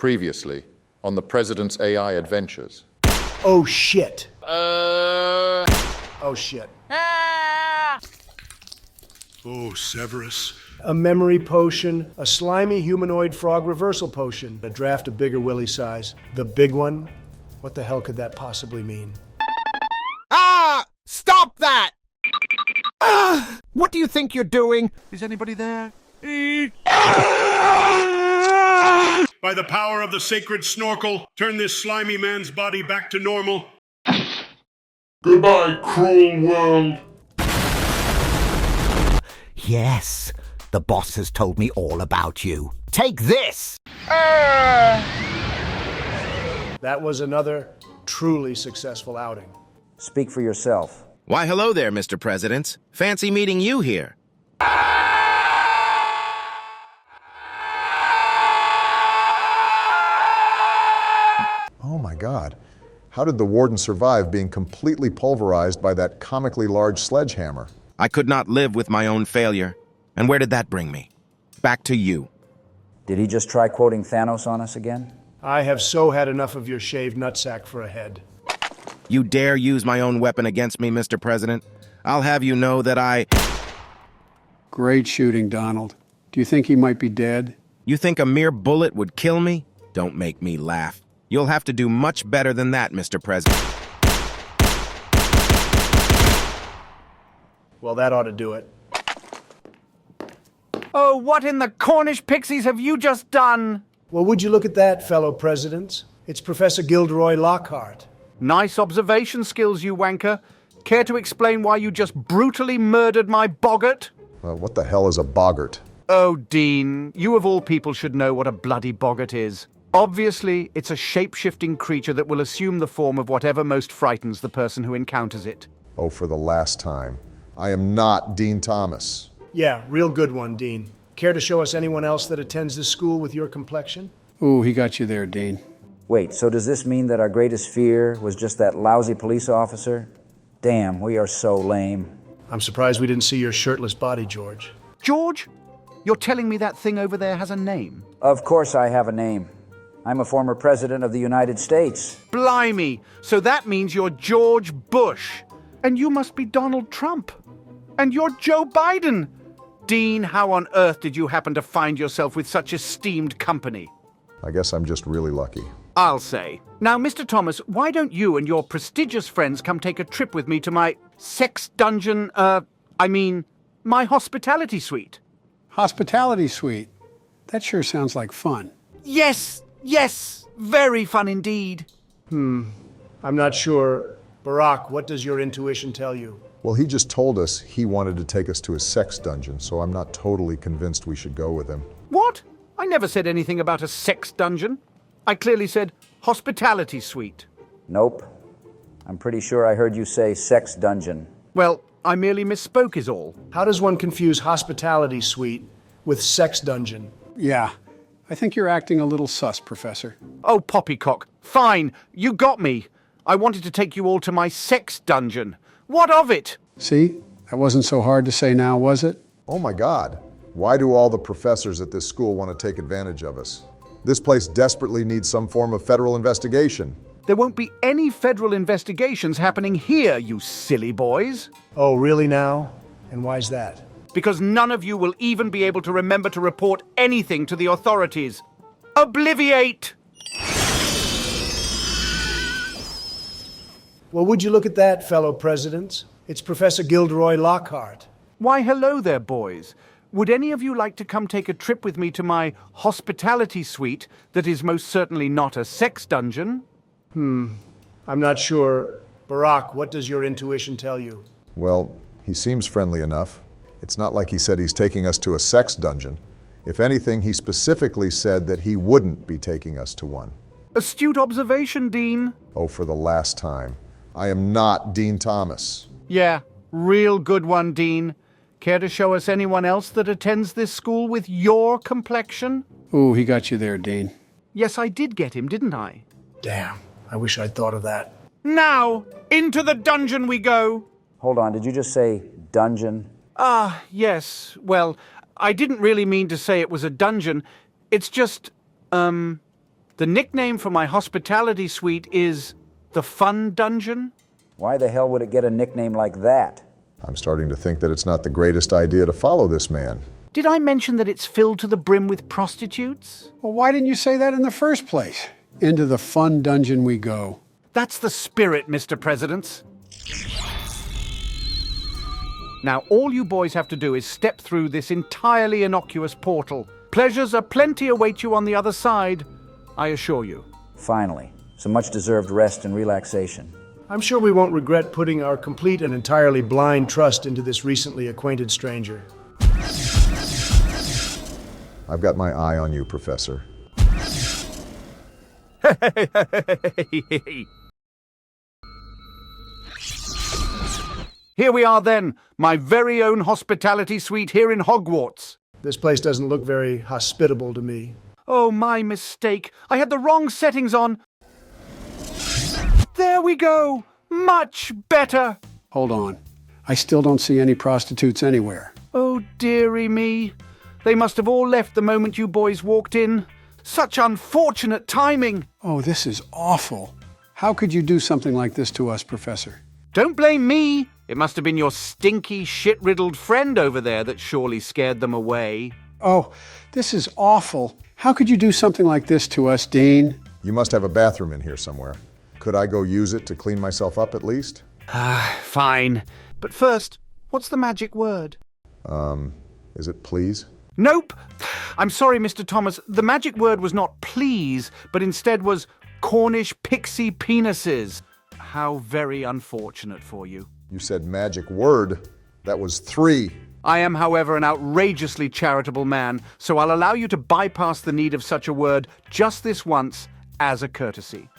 Previously, on the President's AI adventures. Oh shit. Oh shit. Oh, Severus. A memory potion, a slimy humanoid frog reversal potion, a draft of bigger willy size. The big one? What the hell could that possibly mean? Ah! Stop that! Ah! What do you think you're doing? Is anybody there? By the power of the sacred snorkel, turn this slimy man's body back to normal. Goodbye, cruel world. Yes, the boss has told me all about you. Take this! That was another truly successful outing. Speak for yourself. Why, hello there, Mr. President. Fancy meeting you here. Oh my God. How did the warden survive being completely pulverized by that comically large sledgehammer? I could not live with my own failure. And where did that bring me? Back to you. Did he just try quoting Thanos on us again? I have so had enough of your shaved nutsack for a head. You dare use my own weapon against me, Mr. President? I'll have you know that I... Great shooting, Donald. Do you think he might be dead? You think a mere bullet would kill me? Don't make me laugh. You'll have to do much better than that, Mr. President. Well, that ought to do it. Oh, what in the Cornish pixies have you just done? Well, would you look at that, fellow presidents? It's Professor Gilderoy Lockhart. Nice observation skills, you wanker. Care to explain why you just brutally murdered my boggart? What the hell is a boggart? Oh, Dean, you of all people should know what a bloody boggart is. Obviously, it's a shape-shifting creature that will assume the form of whatever most frightens the person who encounters it. Oh, for the last time. I am not Dean Thomas. Yeah, real good one, Dean. Care to show us anyone else that attends this school with your complexion? Ooh, he got you there, Dean. Wait, so does this mean that our greatest fear was just that lousy police officer? Damn, we are so lame. I'm surprised we didn't see your shirtless body, George. George? You're telling me that thing over there has a name? Of course I have a name. I'm a former president of the United States. Blimey! So that means you're George Bush. And you must be Donald Trump. And you're Joe Biden. Dean, how on earth did you happen to find yourself with such esteemed company? I guess I'm just really lucky. I'll say. Now, Mr. Thomas, why don't you and your prestigious friends come take a trip with me to my sex dungeon, my hospitality suite? Hospitality suite. That sure sounds like fun. Yes, very fun indeed. I'm not sure. Barack, what does your intuition tell you? Well, he just told us he wanted to take us to a sex dungeon, so I'm not totally convinced we should go with him. What? I never said anything about a sex dungeon. I clearly said hospitality suite. Nope. I'm pretty sure I heard you say sex dungeon. Well, I merely misspoke is all. How does one confuse hospitality suite with sex dungeon? Yeah, I think you're acting a little sus, Professor. Oh, poppycock. Fine, you got me. I wanted to take you all to my sex dungeon. What of it? See? That wasn't so hard to say now, was it? Oh my God. Why do all the professors at this school want to take advantage of us? This place desperately needs some form of federal investigation. There won't be any federal investigations happening here, you silly boys. Oh, really now? And why's that? Because none of you will even be able to remember to report anything to the authorities. Obliviate! Well, would you look at that, fellow presidents? It's Professor Gilderoy Lockhart. Why, hello there, boys. Would any of you like to come take a trip with me to my hospitality suite that is most certainly not a sex dungeon? I'm not sure. Barack, what does your intuition tell you? Well, he seems friendly enough. It's not like he said he's taking us to a sex dungeon. If anything, he specifically said that he wouldn't be taking us to one. Astute observation, Dean. Oh, for the last time. I am not Dean Thomas. Yeah, real good one, Dean. Care to show us anyone else that attends this school with your complexion? Ooh, he got you there, Dean. Yes, I did get him, didn't I? Damn, I wish I'd thought of that. Now, into the dungeon we go. Hold on, did you just say dungeon? Yes. Well, I didn't really mean to say it was a dungeon. It's just, The nickname for my hospitality suite is the Fun Dungeon. Why the hell would it get a nickname like that? I'm starting to think that it's not the greatest idea to follow this man. Did I mention that it's filled to the brim with prostitutes? Well, why didn't you say that in the first place? Into the fun dungeon we go. That's the spirit, Mr. Presidents. Now, all you boys have to do is step through this entirely innocuous portal. Pleasures aplenty await you on the other side, I assure you. Finally, some much-deserved rest and relaxation. I'm sure we won't regret putting our complete and entirely blind trust into this recently acquainted stranger. I've got my eye on you, Professor. Here we are then, my very own hospitality suite here in Hogwarts. This place doesn't look very hospitable to me. Oh, my mistake. I had the wrong settings on. There we go. Much better. Hold on. I still don't see any prostitutes anywhere. Oh, dearie me. They must have all left the moment you boys walked in. Such unfortunate timing. Oh, this is awful. How could you do something like this to us, Professor? Don't blame me. It must have been your stinky, shit-riddled friend over there that surely scared them away. Oh, this is awful. How could you do something like this to us, Dean? You must have a bathroom in here somewhere. Could I go use it to clean myself up at least? Fine. But first, what's the magic word? Is it please? Nope. I'm sorry, Mr. Thomas. The magic word was not please, but instead was Cornish pixie penises. How very unfortunate for you. You said magic word. That was 3. I am, however, an outrageously charitable man, so I'll allow you to bypass the need of such a word just this once as a courtesy.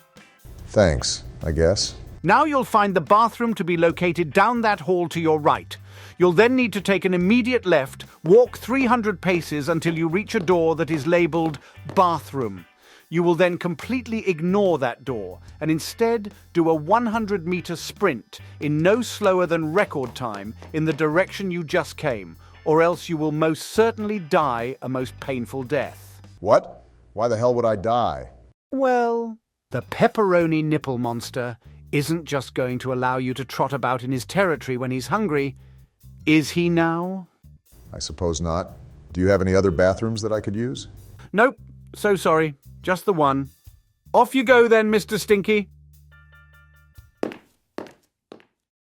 Thanks, I guess. Now you'll find the bathroom to be located down that hall to your right. You'll then need to take an immediate left, walk 300 paces until you reach a door that is labeled bathroom. You will then completely ignore that door and instead do a 100-meter sprint in no slower than record time in the direction you just came, or else you will most certainly die a most painful death. What? Why the hell would I die? Well, the pepperoni nipple monster isn't just going to allow you to trot about in his territory when he's hungry. Is he now? I suppose not. Do you have any other bathrooms that I could use? Nope. So sorry. Just the one. Off you go then, Mr. Stinky.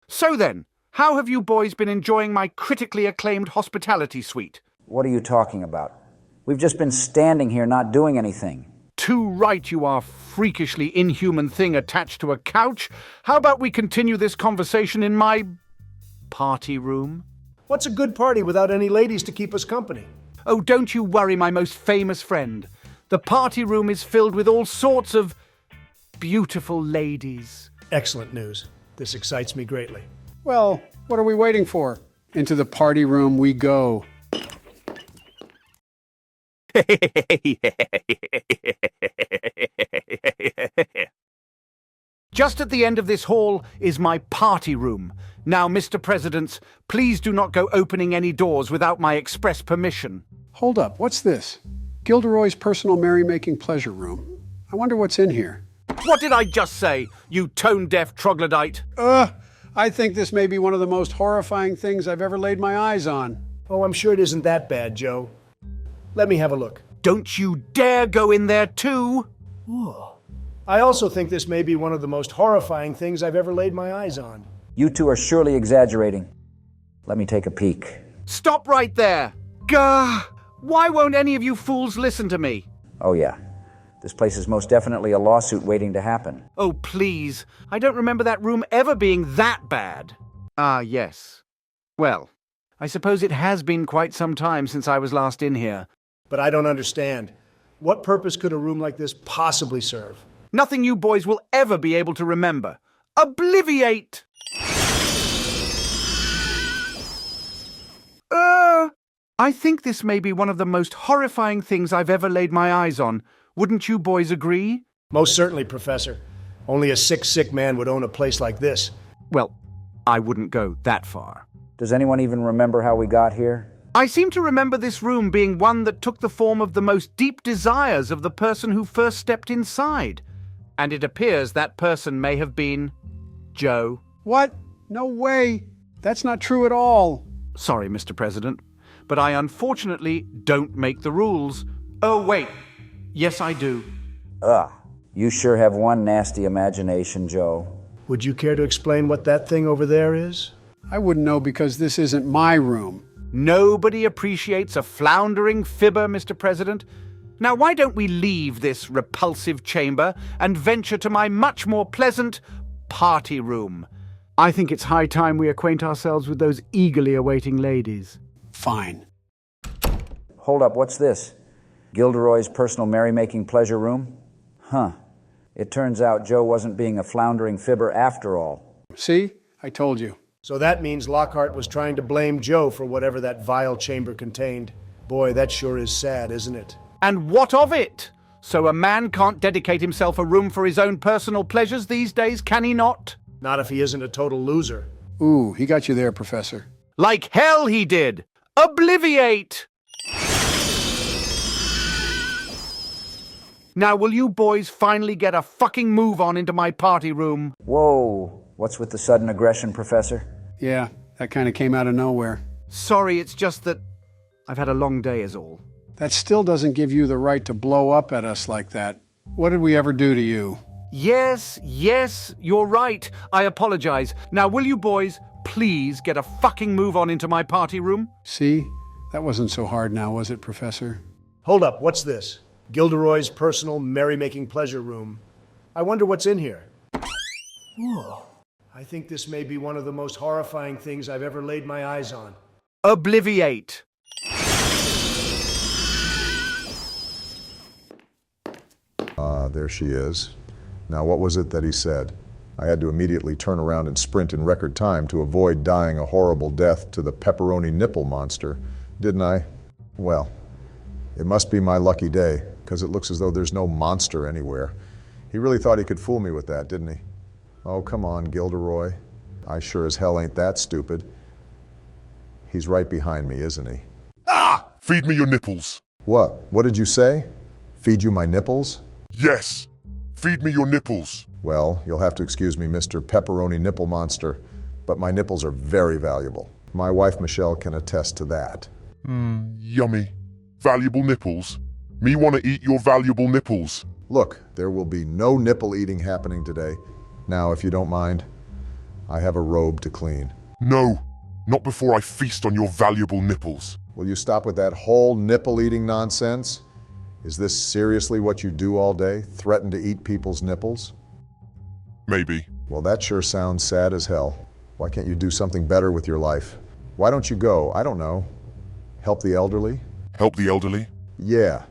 So then, how have you boys been enjoying my critically acclaimed hospitality suite? What are you talking about? We've just been standing here not doing anything. Too right you are, freakishly inhuman thing attached to a couch. How about we continue this conversation in my party room? What's a good party without any ladies to keep us company? Oh, don't you worry, my most famous friend. The party room is filled with all sorts of beautiful ladies. Excellent news. This excites me greatly. Well, what are we waiting for? Into the party room we go. Just at the end of this hall is my party room. Now, Mr. Presidents, please do not go opening any doors without my express permission. Hold up, what's this? Gilderoy's personal merrymaking pleasure room. I wonder what's in here. What did I just say, you tone-deaf troglodyte? I think this may be one of the most horrifying things I've ever laid my eyes on. Oh, I'm sure it isn't that bad, Joe. Let me have a look. Don't you dare go in there too! Whoa. I also think this may be one of the most horrifying things I've ever laid my eyes on. You two are surely exaggerating. Let me take a peek. Stop right there! Gah! Why won't any of you fools listen to me? Oh yeah, this place is most definitely a lawsuit waiting to happen. Oh, please. I don't remember that room ever being that bad. Ah, yes. Well, I suppose it has been quite some time since I was last in here. But I don't understand. What purpose could a room like this possibly serve? Nothing you boys will ever be able to remember. Obliviate! I think this may be one of the most horrifying things I've ever laid my eyes on. Wouldn't you boys agree? Most certainly, Professor. Only a sick man would own a place like this. Well, I wouldn't go that far. Does anyone even remember how we got here? I seem to remember this room being one that took the form of the most deep desires of the person who first stepped inside. And it appears that person may have been Joe. What? No way. That's not true at all. Sorry, Mr. President, but I unfortunately don't make the rules. Oh, wait. Yes, I do. Ugh. You sure have one nasty imagination, Joe. Would you care to explain what that thing over there is? I wouldn't know because this isn't my room. Nobody appreciates a floundering fibber, Mr. President. Now, why don't we leave this repulsive chamber and venture to my much more pleasant party room? I think it's high time we acquaint ourselves with those eagerly awaiting ladies. Fine. Hold up, what's this? Gilderoy's personal merrymaking pleasure room? Huh. It turns out Joe wasn't being a floundering fibber after all. See? I told you. So that means Lockhart was trying to blame Joe for whatever that vile chamber contained. Boy, that sure is sad, isn't it? And what of it? So a man can't dedicate himself a room for his own personal pleasures these days, can he not? Not if he isn't a total loser. Ooh, he got you there, Professor. Like hell he did! Obliviate! Now will you boys finally get a fucking move on into my party room? Whoa. What's with the sudden aggression, Professor? Yeah, that kind of came out of nowhere. Sorry, it's just that I've had a long day is all. That still doesn't give you the right to blow up at us like that. What did we ever do to you? Yes, you're right. I apologize. Now will you boys please get a fucking move on into my party room? See? That wasn't so hard now, was it, Professor? Hold up, what's this? Gilderoy's personal merrymaking pleasure room. I wonder what's in here. Whoa. I think this may be one of the most horrifying things I've ever laid my eyes on. Obliviate. There she is. Now, what was it that he said? I had to immediately turn around and sprint in record time to avoid dying a horrible death to the pepperoni nipple monster, didn't I? Well, it must be my lucky day, because it looks as though there's no monster anywhere. He really thought he could fool me with that, didn't he? Oh, come on, Gilderoy. I sure as hell ain't that stupid. He's right behind me, isn't he? Ah! Feed me your nipples. What? What did you say? Feed you my nipples? Yes. Feed me your nipples. Well, you'll have to excuse me, Mr. Pepperoni Nipple Monster, but my nipples are very valuable. My wife, Michelle, can attest to that. Yummy. Valuable nipples? Me want to eat your valuable nipples. Look, there will be no nipple eating happening today. Now, if you don't mind, I have a robe to clean. No, not before I feast on your valuable nipples. Will you stop with that whole nipple eating nonsense? Is this seriously what you do all day? Threaten to eat people's nipples? Maybe. Well, that sure sounds sad as hell. Why can't you do something better with your life? Why don't you go, I don't know, help the elderly? Help the elderly? Yeah,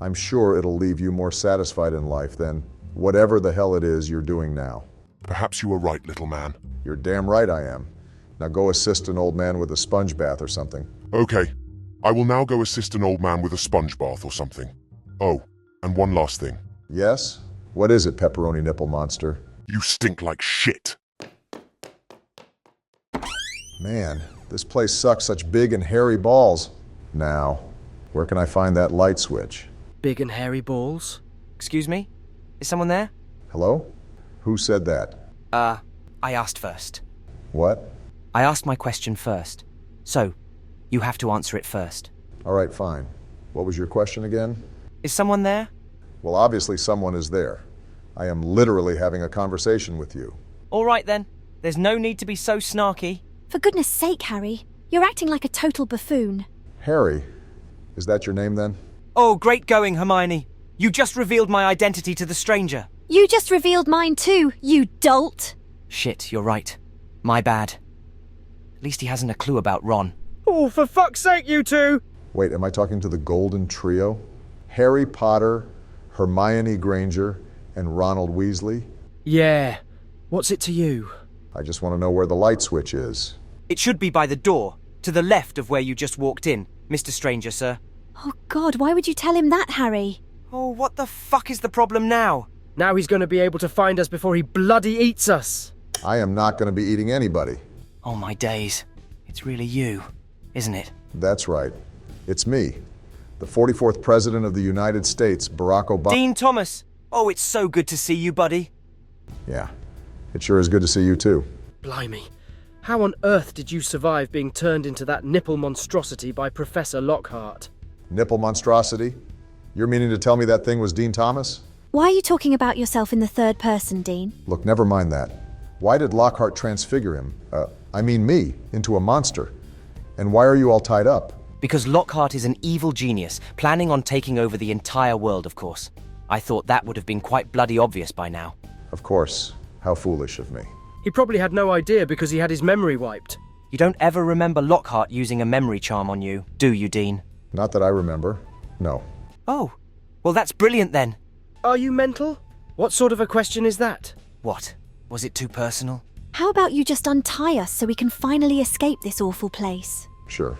I'm sure it'll leave you more satisfied in life than whatever the hell it is you're doing now. Perhaps you are right, little man. You're damn right I am. Now go assist an old man with a sponge bath or something. Okay. I will now go assist an old man with a sponge bath or something. Oh, and one last thing. Yes? What is it, Pepperoni Nipple Monster? You stink like shit. Man, this place sucks such big and hairy balls. Now, where can I find that light switch? Big and hairy balls? Excuse me? Is someone there? Hello? Who said that? I asked first. What? I asked my question first. So, you have to answer it first. All right, fine. What was your question again? Is someone there? Well, obviously someone is there. I am literally having a conversation with you. All right then. There's no need to be so snarky. For goodness sake, Harry. You're acting like a total buffoon. Harry? Is that your name then? Oh, great going, Hermione. You just revealed my identity to the stranger. You just revealed mine too, you dolt. Shit, you're right. My bad. At least he hasn't a clue about Ron. Oh, for fuck's sake, you two! Wait, am I talking to the Golden Trio? Harry Potter, Hermione Granger, and Ronald Weasley? Yeah. What's it to you? I just want to know where the light switch is. It should be by the door, to the left of where you just walked in, Mr. Stranger, sir. Oh God, why would you tell him that, Harry? Oh, what the fuck is the problem now? Now he's going to be able to find us before he bloody eats us. I am not going to be eating anybody. Oh my days. It's really you, isn't it? That's right. It's me, the 44th President of the United States, Barack Obama. Dean Thomas! Oh, it's so good to see you, buddy. Yeah, it sure is good to see you too. Blimey. How on earth did you survive being turned into that nipple monstrosity by Professor Lockhart? Nipple monstrosity? You're meaning to tell me that thing was Dean Thomas? Why are you talking about yourself in the third person, Dean? Look, never mind that. Why did Lockhart transfigure him, I mean me, into a monster? And why are you all tied up? Because Lockhart is an evil genius, planning on taking over the entire world, of course. I thought that would have been quite bloody obvious by now. Of course. How foolish of me. He probably had no idea because he had his memory wiped. You don't ever remember Lockhart using a memory charm on you, do you, Dean? Not that I remember. No. Oh, well that's brilliant then. Are you mental? What sort of a question is that? What? Was it too personal? How about you just untie us so we can finally escape this awful place? Sure.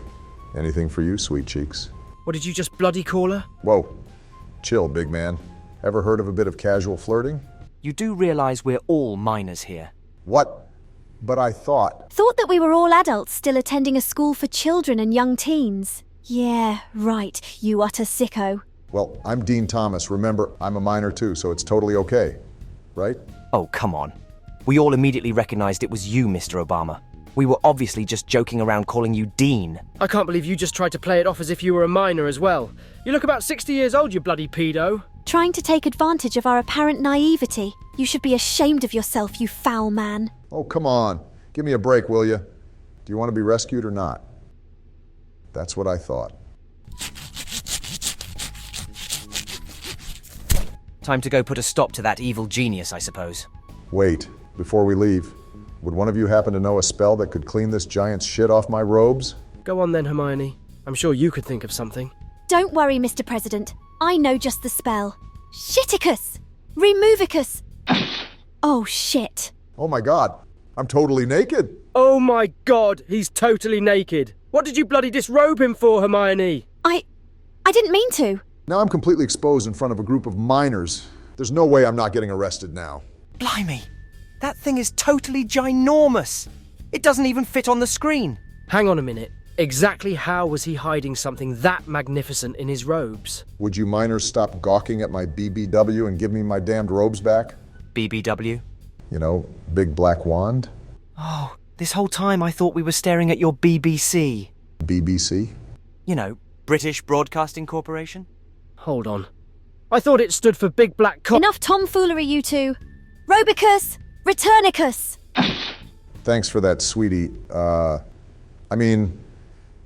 Anything for you, sweet cheeks. What did you just bloody call her? Whoa. Chill, big man. Ever heard of a bit of casual flirting? You do realize we're all minors here. What? But I thought... Thought that we were all adults still attending a school for children and young teens. Yeah, right, you utter sicko. Well, I'm Dean Thomas. Remember, I'm a minor too, so it's totally okay. Right? Oh, come on. We all immediately recognized it was you, Mr. Obama. We were obviously just joking around calling you Dean. I can't believe you just tried to play it off as if you were a minor as well. You look about 60 years old, you bloody pedo. Trying to take advantage of our apparent naivety. You should be ashamed of yourself, you foul man. Oh, come on. Give me a break, will you? Do you want to be rescued or not? That's what I thought. Time to go put a stop to that evil genius, I suppose. Wait, before we leave, would one of you happen to know a spell that could clean this giant's shit off my robes? Go on then, Hermione. I'm sure you could think of something. Don't worry, Mr. President. I know just the spell. Shiticus! Removicus! Oh, shit. Oh my god, I'm totally naked! Oh my god, he's totally naked. What did you bloody disrobe him for, Hermione? I didn't mean to. Now I'm completely exposed in front of a group of minors. There's no way I'm not getting arrested now. Blimey, that thing is totally ginormous. It doesn't even fit on the screen. Hang on a minute. Exactly how was he hiding something that magnificent in his robes? Would you minors stop gawking at my BBW and give me my damned robes back? BBW? You know, big black wand? Oh, this whole time I thought we were staring at your BBC. BBC? You know, British Broadcasting Corporation. Hold on. I thought it stood for Big Black Cock. Enough tomfoolery, you two. Robicus! Returnicus! Thanks for that, sweetie.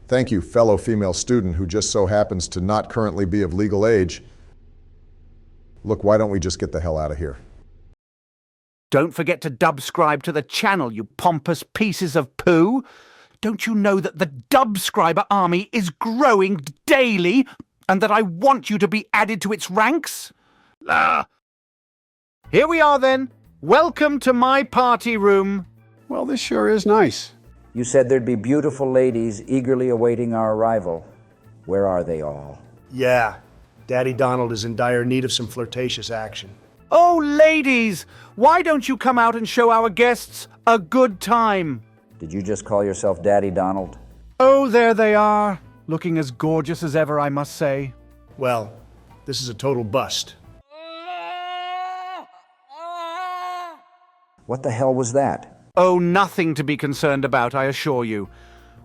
Thank you, fellow female student who just so happens to not currently be of legal age. Look, why don't we just get the hell out of here? Don't forget to dubscribe to the channel, you pompous pieces of poo. Don't you know that the dubscriber army is growing daily and that I want you to be added to its ranks? Here we are then. Welcome to my party room. Well, this sure is nice. You said there'd be beautiful ladies eagerly awaiting our arrival. Where are they all? Yeah, Daddy Donald is in dire need of some flirtatious action. Oh, ladies, why don't you come out and show our guests a good time? Did you just call yourself Daddy Donald? Oh, there they are, looking as gorgeous as ever, I must say. Well, this is a total bust. What the hell was that? Oh, nothing to be concerned about, I assure you.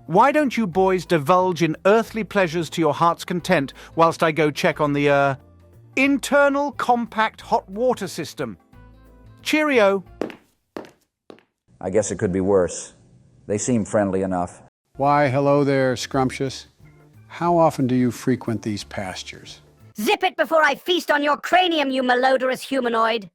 Why don't you boys divulge in earthly pleasures to your heart's content whilst I go check on the, internal compact hot water system? Cheerio. I guess it could be worse. They seem friendly enough. Why, hello there, Scrumptious. How often do you frequent these pastures? Zip it before I feast on your cranium, you malodorous humanoid.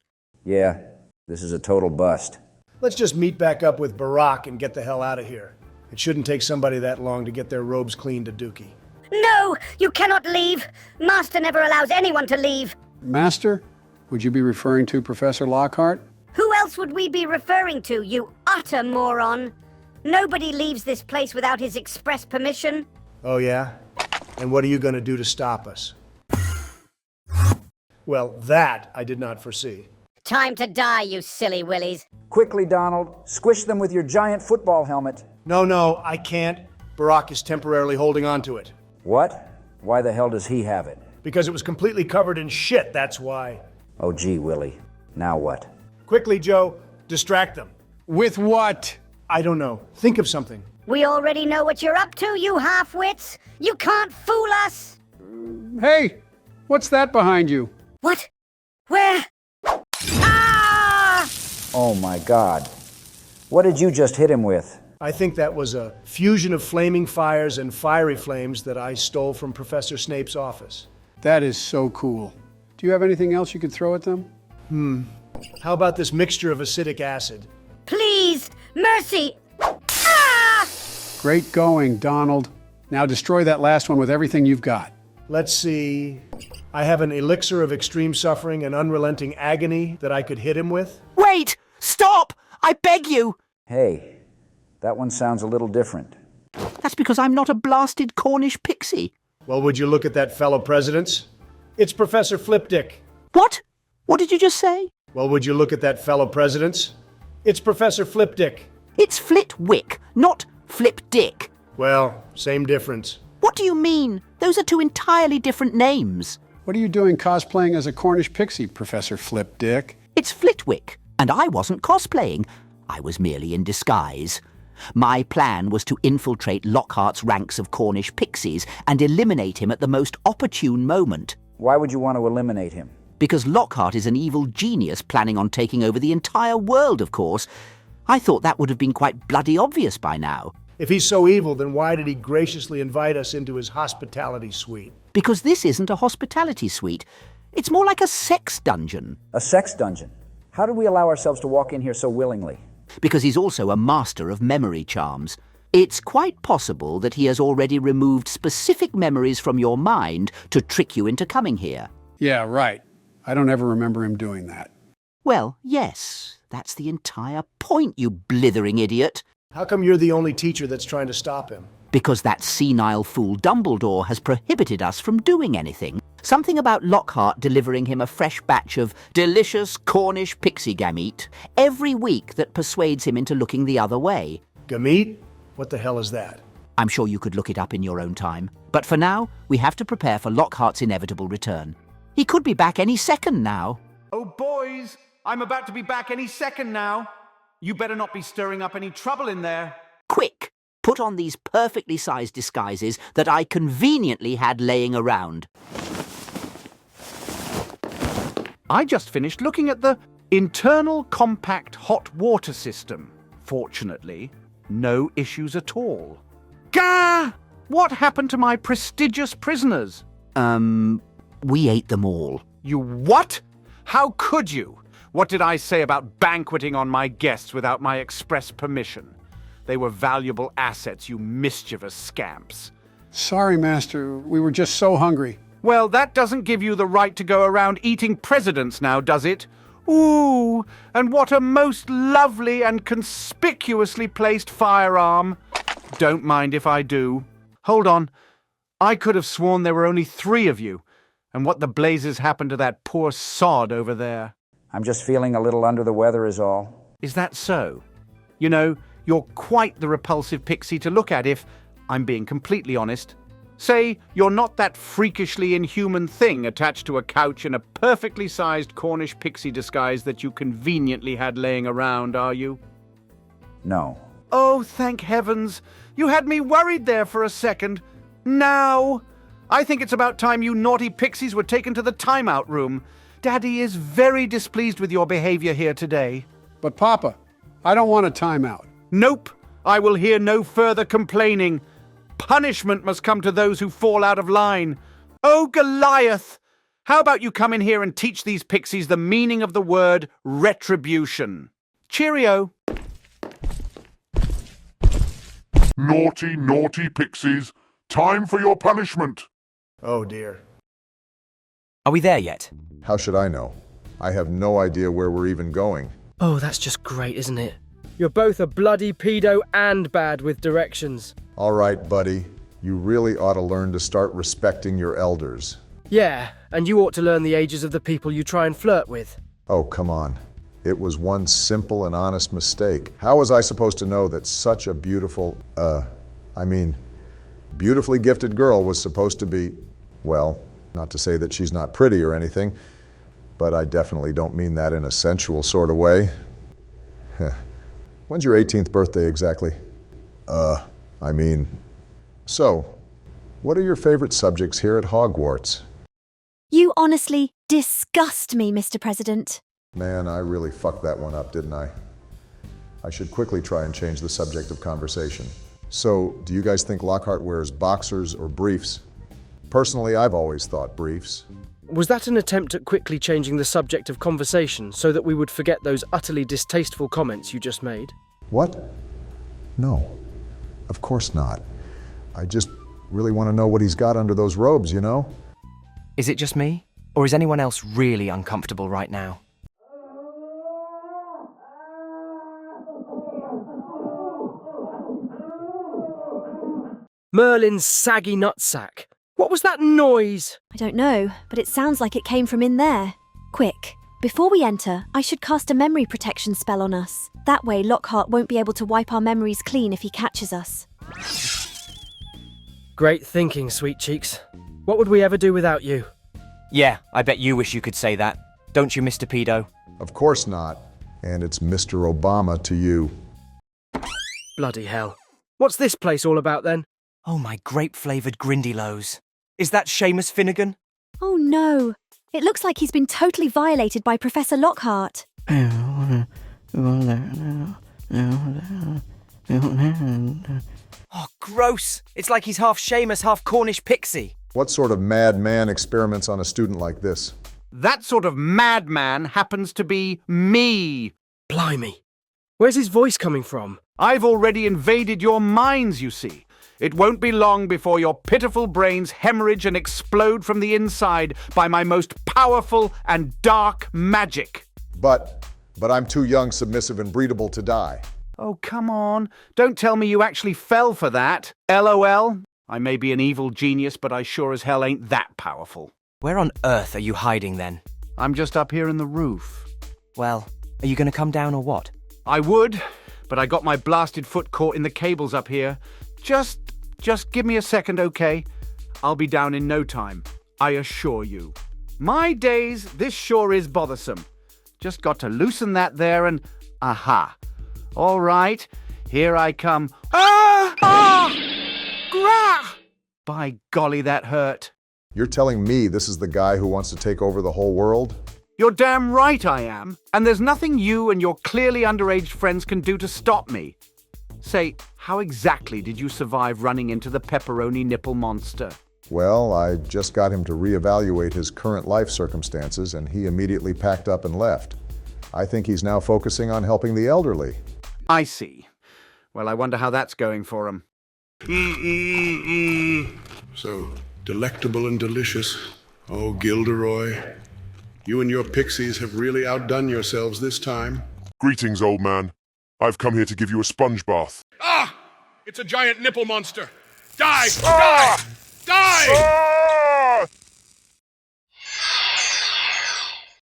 Yeah, this is a total bust. Let's just meet back up with Barack and get the hell out of here. It shouldn't take somebody that long to get their robes cleaned to Dookie. No, you cannot leave. Master never allows anyone to leave. Master? Would you be referring to Professor Lockhart? Who else would we be referring to, you utter moron? Nobody leaves this place without his express permission. Oh, yeah? And what are you going to do to stop us? Well, that I did not foresee. Time to die, you silly willies. Quickly, Donald. Squish them with your giant football helmet. No, I can't. Barack is temporarily holding on to it. What? Why the hell does he have it? Because it was completely covered in shit, that's why. Oh, gee, Willie. Now what? Quickly, Joe, distract them. With what? I don't know. Think of something. We already know what you're up to, you half-wits. You can't fool us. Hey, what's that behind you? What? Where? Ah! Oh, my God. What did you just hit him with? I think that was a fusion of flaming fires and fiery flames that I stole from Professor Snape's office. That is so cool. Do you have anything else you could throw at them? How about this mixture of acidic acid? Please! Mercy! Ah! Great going, Donald. Now destroy that last one with everything you've got. Let's see. I have an elixir of extreme suffering and unrelenting agony that I could hit him with. Wait! Stop! I beg you! Hey, that one sounds a little different. That's because I'm not a blasted Cornish pixie. Well, would you look at that, fellow presidents? It's Professor Flipdick. What? What did you just say? Well, would you look at that, fellow presidents? It's Professor Flipdick. It's Flitwick, not Flipdick. Well, same difference. What do you mean? Those are two entirely different names. What are you doing cosplaying as a Cornish pixie, Professor Flipdick? It's Flitwick, and I wasn't cosplaying. I was merely in disguise. My plan was to infiltrate Lockhart's ranks of Cornish pixies and eliminate him at the most opportune moment. Why would you want to eliminate him? Because Lockhart is an evil genius planning on taking over the entire world, of course. I thought that would have been quite bloody obvious by now. If he's so evil, then why did he graciously invite us into his hospitality suite? Because this isn't a hospitality suite. It's more like a sex dungeon. A sex dungeon? How did we allow ourselves to walk in here so willingly? Because he's also a master of memory charms. It's quite possible that he has already removed specific memories from your mind to trick you into coming here. Yeah, right. I don't ever remember him doing that. Well, yes. That's the entire point, you blithering idiot. How come you're the only teacher that's trying to stop him? Because that senile fool Dumbledore has prohibited us from doing anything. Something about Lockhart delivering him a fresh batch of delicious Cornish pixie gamete every week that persuades him into looking the other way. Gamete? What the hell is that? I'm sure you could look it up in your own time. But for now, we have to prepare for Lockhart's inevitable return. He could be back any second now. Oh, boys, I'm about to be back any second now. You better not be stirring up any trouble in there. Quick! Put on these perfectly sized disguises that I conveniently had laying around. I just finished looking at the internal compact hot water system. Fortunately, no issues at all. Gah! What happened to my prestigious prisoners? We ate them all. You what? How could you? What did I say about banqueting on my guests without my express permission? They were valuable assets, you mischievous scamps. Sorry, Master. We were just so hungry. Well, that doesn't give you the right to go around eating presidents now, does it? Ooh, and what a most lovely and conspicuously placed firearm. Don't mind if I do. Hold on. I could have sworn there were only 3 of you. And what the blazes happened to that poor sod over there? I'm just feeling a little under the weather is all. Is that so? You know, you're quite the repulsive pixie to look at if I'm being completely honest. Say, you're not that freakishly inhuman thing attached to a couch in a perfectly sized Cornish pixie disguise that you conveniently had laying around, are you? No. Oh, thank heavens. You had me worried there for a second. Now, I think it's about time you naughty pixies were taken to the timeout room. Daddy is very displeased with your behavior here today. But Papa, I don't want a timeout. Nope. I will hear no further complaining. Punishment must come to those who fall out of line. Oh, Goliath! How about you come in here and teach these pixies the meaning of the word retribution? Cheerio. Naughty, naughty pixies. Time for your punishment. Oh, dear. Are we there yet? How should I know? I have no idea where we're even going. Oh, that's just great, isn't it? You're both a bloody pedo and bad with directions. All right, buddy. You really ought to learn to start respecting your elders. Yeah, and you ought to learn the ages of the people you try and flirt with. Oh, come on. It was one simple and honest mistake. How was I supposed to know that such a beautiful, beautifully gifted girl was supposed to be, well, not to say that she's not pretty or anything, but I definitely don't mean that in a sensual sort of way. When's your 18th birthday exactly? So, what are your favorite subjects here at Hogwarts? You honestly disgust me, Mr. President. Man, I really fucked that one up, didn't I? I should quickly try and change the subject of conversation. So, do you guys think Lockhart wears boxers or briefs? Personally, I've always thought briefs. Was that an attempt at quickly changing the subject of conversation so that we would forget those utterly distasteful comments you just made? What? No, of course not. I just really want to know what he's got under those robes, you know? Is it just me? Or is anyone else really uncomfortable right now? Merlin's saggy nutsack. What was that noise? I don't know, but it sounds like it came from in there. Quick, before we enter, I should cast a memory protection spell on us. That way Lockhart won't be able to wipe our memories clean if he catches us. Great thinking, sweet cheeks. What would we ever do without you? Yeah, I bet you wish you could say that. Don't you, Mr. Pedo? Of course not. And it's Mr. Obama to you. Bloody hell. What's this place all about then? Oh, my grape-flavoured Grindylows. Is that Seamus Finnegan? Oh no! It looks like he's been totally violated by Professor Lockhart. Oh, gross! It's like he's half Seamus, half Cornish pixie. What sort of madman experiments on a student like this? That sort of madman happens to be me. Blimey. Where's his voice coming from? I've already invaded your minds, you see. It won't be long before your pitiful brains hemorrhage and explode from the inside by my most powerful and dark magic. But I'm too young, submissive, and breedable to die. Oh, come on. Don't tell me you actually fell for that. LOL. I may be an evil genius, but I sure as hell ain't that powerful. Where on earth are you hiding then? I'm just up here in the roof. Well, are you going to come down or what? I would, but I got my blasted foot caught in the cables up here. Just give me a second, okay? I'll be down in no time, I assure you. My days, this sure is bothersome. Just got to loosen that there and... aha. All right, here I come. Ah! Ah! Grah! By golly, that hurt. You're telling me this is the guy who wants to take over the whole world? You're damn right I am. And there's nothing you and your clearly underage friends can do to stop me. Say, how exactly did you survive running into the pepperoni nipple monster? Well, I just got him to reevaluate his current life circumstances, and he immediately packed up and left. I think he's now focusing on helping the elderly. I see. Well, I wonder how that's going for him. So delectable and delicious. Oh, Gilderoy, you and your pixies have really outdone yourselves this time. Greetings, old man. I've come here to give you a sponge bath. Ah! It's a giant nipple monster! Die! Die! Die! Ah!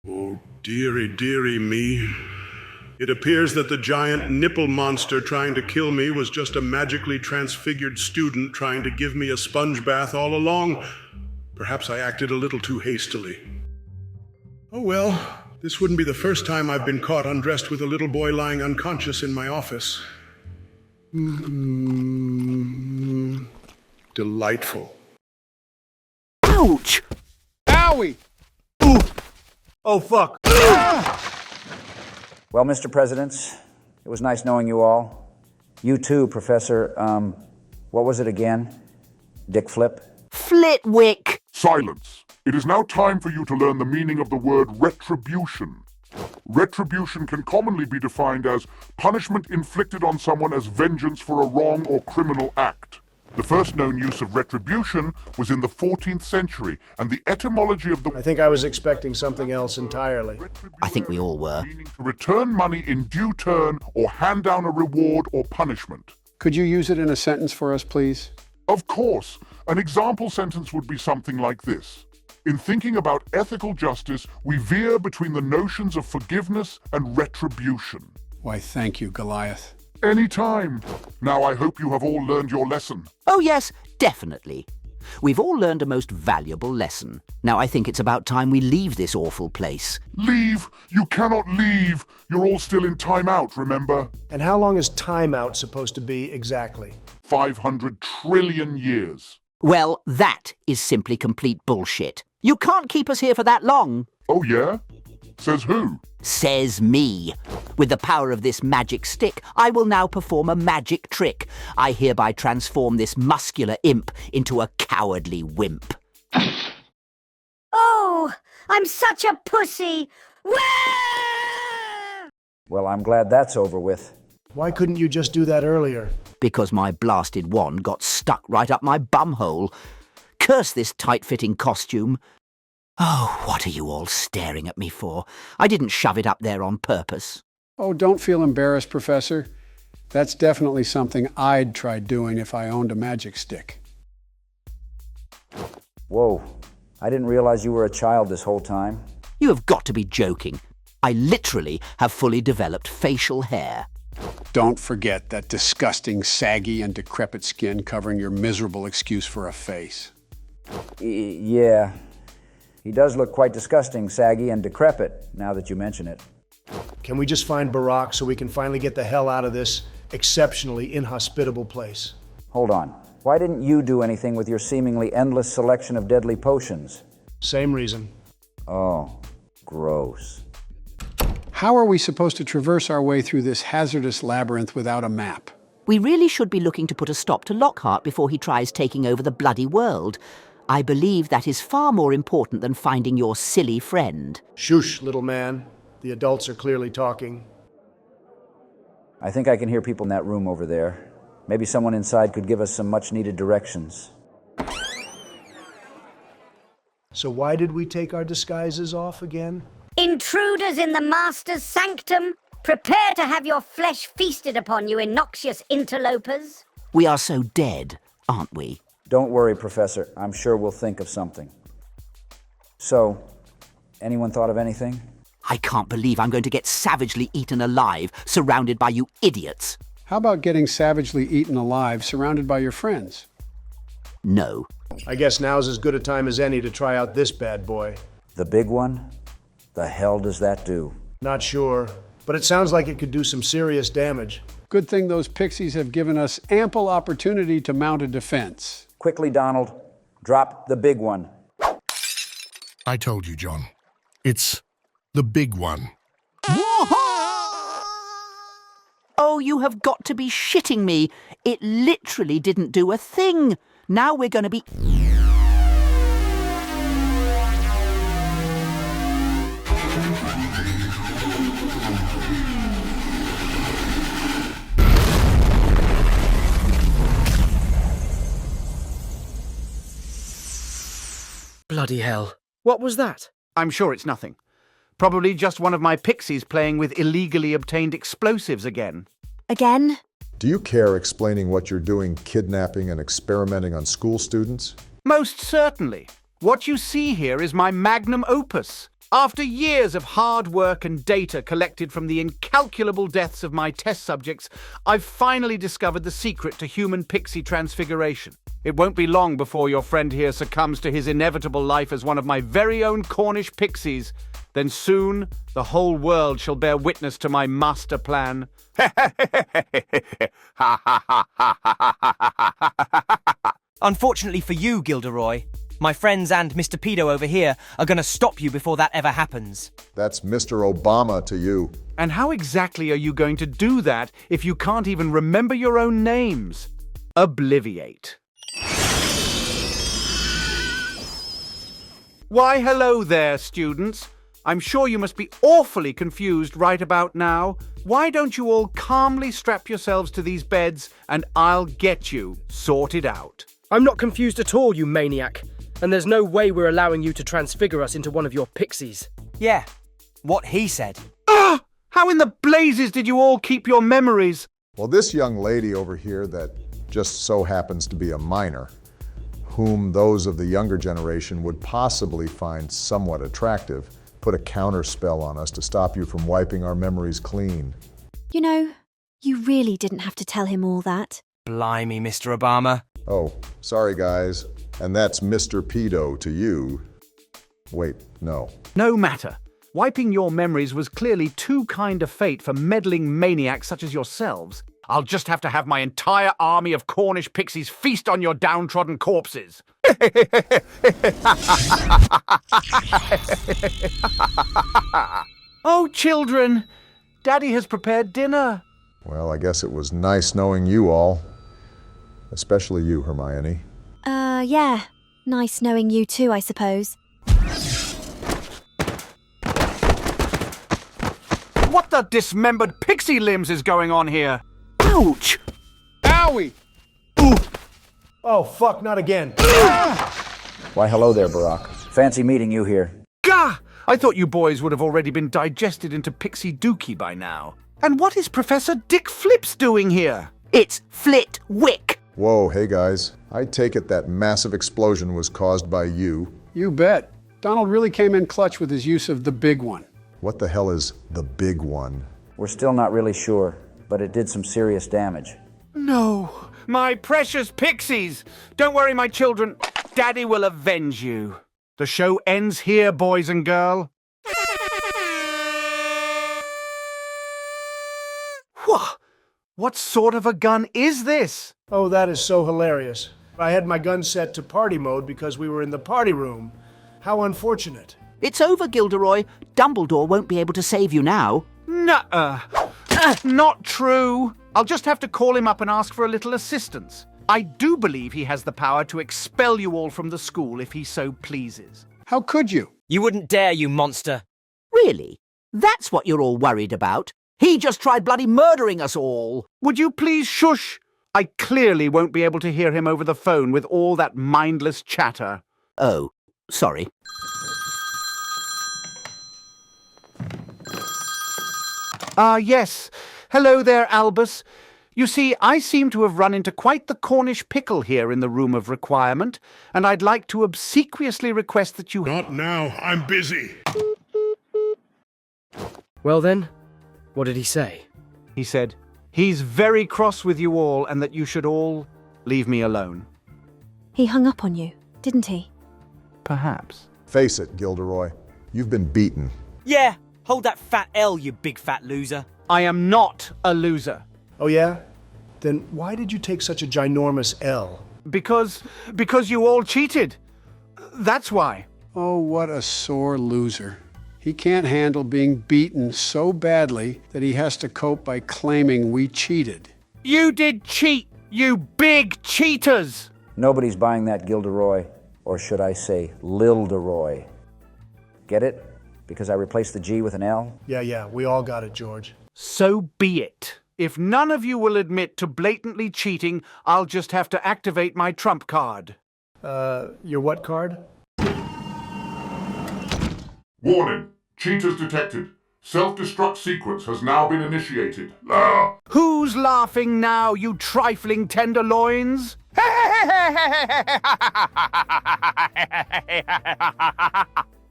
Oh, dearie me. It appears that the giant nipple monster trying to kill me was just a magically transfigured student trying to give me a sponge bath all along. Perhaps I acted a little too hastily. Oh well, this wouldn't be the first time I've been caught undressed with a little boy lying unconscious in my office. Delightful. Ouch! Owie! Ooh! Oh, fuck. Well, Mr. Presidents, it was nice knowing you all. You too, Professor, what was it again? Dick Flip? Flitwick! Silence. It is now time for you to learn the meaning of the word retribution. Retribution can commonly be defined as punishment inflicted on someone as vengeance for a wrong or criminal act. The first known use of retribution was in the 14th century, and the etymology of the... I think I was expecting something else entirely. I think we all were. ...meaning to return money in due turn or hand down a reward or punishment. Could you use it in a sentence for us, please? Of course. An example sentence would be something like this. In thinking about ethical justice, we veer between the notions of forgiveness and retribution. Why, thank you, Goliath. Anytime. Now I hope you have all learned your lesson. Oh yes, Definitely. We've all learned a most valuable lesson. Now I think it's about time we leave this awful place. Leave! You cannot leave! You're all still in timeout, remember? And how long is timeout supposed to be exactly? 500 trillion years. Well, that is simply complete bullshit. You can't keep us here for that long. Oh yeah? Says who? Says me. With the power of this magic stick, I will now perform a magic trick. I hereby transform this muscular imp into a cowardly wimp. Oh, I'm such a pussy! Wah! Well, I'm glad that's over with. Why couldn't you just do that earlier? Because my blasted wand got stuck right up my bumhole. Curse this tight-fitting costume. Oh, what are you all staring at me for? I didn't shove it up there on purpose. Oh, don't feel embarrassed, Professor. That's definitely something I'd try doing if I owned a magic stick. Whoa, I didn't realize you were a child this whole time. You have got to be joking. I literally have fully developed facial hair. Don't forget that disgusting, saggy, and decrepit skin covering your miserable excuse for a face. Yeah. He does look quite disgusting, saggy, and decrepit, now that you mention it. Can we just find Barack so we can finally get the hell out of this exceptionally inhospitable place? Hold on. Why didn't you do anything with your seemingly endless selection of deadly potions? Same reason. Oh, gross. How are we supposed to traverse our way through this hazardous labyrinth without a map? We really should be looking to put a stop to Lockhart before he tries taking over the bloody world. I believe that is far more important than finding your silly friend. Shush, little man. The adults are clearly talking. I think I can hear people in that room over there. Maybe someone inside could give us some much-needed directions. So why did we take our disguises off again? Intruders in the Master's sanctum, prepare to have your flesh feasted upon you, innoxious interlopers. We are so dead, aren't we? Don't worry, Professor. I'm sure we'll think of something. So, anyone thought of anything? I can't believe I'm going to get savagely eaten alive, surrounded by you idiots. How about getting savagely eaten alive, surrounded by your friends? No. I guess now's as good a time as any to try out this bad boy. The big one? The hell does that do? Not sure, but it sounds like it could do some serious damage. Good thing those pixies have given us ample opportunity to mount a defense. Quickly, Donald. Drop the big one. I told you, John. It's the big one. Oh, you have got to be shitting me. It literally didn't do a thing. Now we're going to be... Bloody hell. What was that? I'm sure it's nothing. Probably just one of my pixies playing with illegally obtained explosives again. Again? Do you care explaining what you're doing kidnapping and experimenting on school students? Most certainly. What you see here is my magnum opus. After years of hard work and data collected from the incalculable deaths of my test subjects, I've finally discovered the secret to human pixie transfiguration. It won't be long before your friend here succumbs to his inevitable life as one of my very own Cornish pixies. Then soon, the whole world shall bear witness to my master plan. Unfortunately for you, Gilderoy, my friends and Mr. Pedo over here are going to stop you before that ever happens. That's Mr. Obama to you. And how exactly are you going to do that if you can't even remember your own names? Obliviate. Why, hello there, students. I'm sure you must be awfully confused right about now. Why don't you all calmly strap yourselves to these beds and I'll get you sorted out. I'm not confused at all, you maniac. And there's no way we're allowing you to transfigure us into one of your pixies. Yeah, what he said. Ah! How in the blazes did you all keep your memories? Well, this young lady over here that just so happens to be a minor, whom those of the younger generation would possibly find somewhat attractive, put a counter spell on us to stop you from wiping our memories clean. You know, you really didn't have to tell him all that. Blimey, Mr. Obama. Oh, sorry guys. And that's Mr. Pedo to you. Wait, no. No matter. Wiping your memories was clearly too kind a fate for meddling maniacs such as yourselves. I'll just have to have my entire army of Cornish pixies feast on your downtrodden corpses. Oh, children, Daddy has prepared dinner. Well, I guess it was nice knowing you all. Especially you, Hermione. Yeah. Nice knowing you too, I suppose. What the dismembered pixie limbs is going on here? Ouch! Owie! Oh, fuck, not again. Why, hello there, Barack. Fancy meeting you here. Gah! I thought you boys would have already been digested into pixie dookie by now. And what is Professor Dick Flips doing here? It's Flitwick. Whoa, hey guys. I take it that massive explosion was caused by you. You bet. Donald really came in clutch with his use of the big one. What the hell is the big one? We're still not really sure, but it did some serious damage. No, my precious pixies! Don't worry, my children. Daddy will avenge you. The show ends here, boys and girl. What sort of a gun is this? Oh, that is so hilarious. I had my gun set to party mode because we were in the party room. How unfortunate. It's over, Gilderoy. Dumbledore won't be able to save you now. Nuh-uh. Not true. I'll just have to call him up and ask for a little assistance. I do believe he has the power to expel you all from the school if he so pleases. How could you? You wouldn't dare, you monster. Really? That's what you're all worried about? He just tried bloody murdering us all. Would you please shush? I clearly won't be able to hear him over the phone with all that mindless chatter. Oh, sorry. Yes. Hello there, Albus. You see, I seem to have run into quite the Cornish pickle here in the room of requirement, and I'd like to obsequiously request that you... Not now. I'm busy. Well then, what did he say? He said, he's very cross with you all and that you should all leave me alone. He hung up on you, didn't he? Perhaps. Face it, Gilderoy. You've been beaten. Yeah, hold that fat L, you big fat loser. I am not a loser. Oh, yeah? Then why did you take such a ginormous L? Because you all cheated. That's why. Oh, what a sore loser. He can't handle being beaten so badly that he has to cope by claiming we cheated. You did cheat, you big cheaters! Nobody's buying that, Gilderoy. Or should I say, Lilderoy. Get it? Because I replaced the G with an L? Yeah, we all got it, George. So be it. If none of you will admit to blatantly cheating, I'll just have to activate my trump card. Your what card? Warning. Cheaters detected. Self-destruct sequence has now been initiated. Who's laughing now, you trifling tenderloins?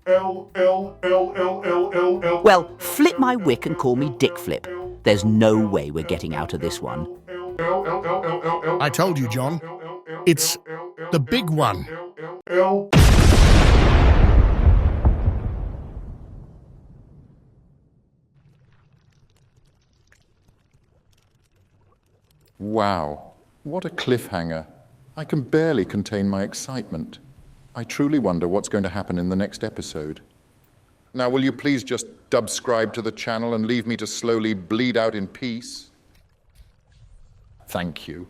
L. Well, flip my wick and call me Dick Flip. There's no way we're getting out of this one. I told you, John. It's the big one. Wow, what a cliffhanger. I can barely contain my excitement. I truly wonder what's going to happen in the next episode. Now, will you please just subscribe to the channel and leave me to slowly bleed out in peace? Thank you.